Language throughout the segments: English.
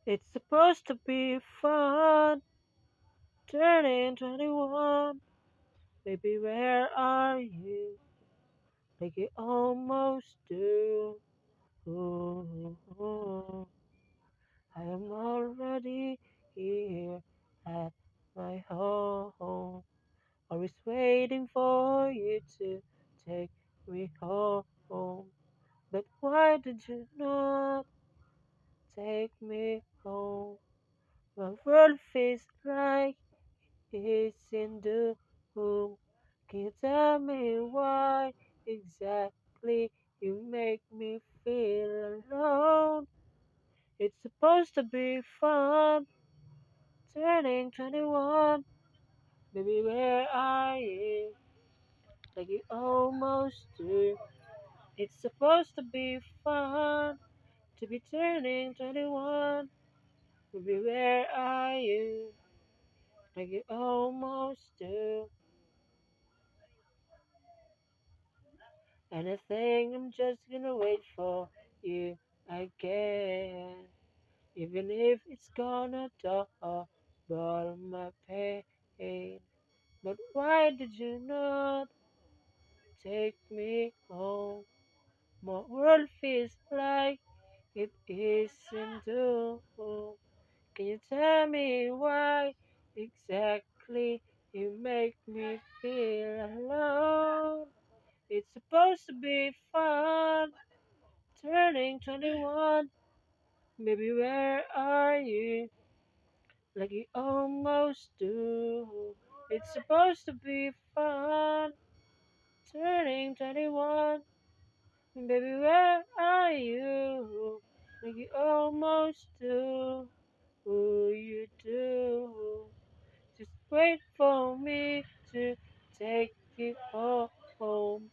It's supposed to be fun, turning 21. Baby, where are you? Like you almost do. Ooh, ooh. I am already here at my home. Always waiting for you to take me home. But why did you not take me home? My world feels like it's in the room. Can you tell me why exactly you make me feel alone? It's supposed to be fun, turning 21. Baby, where are you? Like you almost do. It's supposed to be fun to be turning 21. Baby, where are you? Like you almost do. And I think I'm just gonna wait for you again. Even if it's gonna double my pain. But why did you not take me home? My world feels like it isn't due. Can you tell me why exactly you make me feel alone? It's supposed to be fun, turning 21. Baby, where are you? Like you almost do. It's supposed to be fun, turning 21. Baby, where are you? Like you almost do. Who you do? Just wait for me to take you home.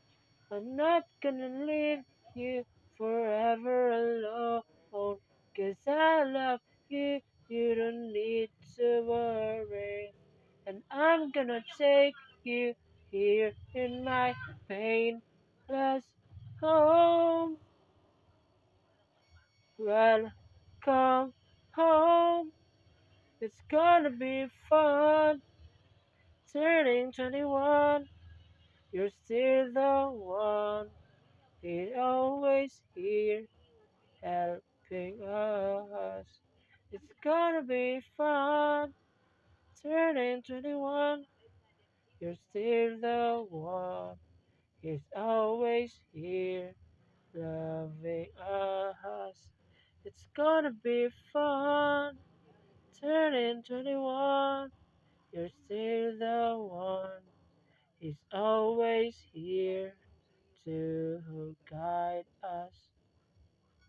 I'm not gonna leave you forever alone. 'Cause I love you, you don't need to worry. And I'm gonna take you here in my painless home. Welcome home. It's gonna be fun. Turning 21. You're still the one. It's always here helping us. It's gonna be fun. Turning 21. You're still the one. He's always here loving us. It's gonna be fun. Turning 21. You're still the one. He's always here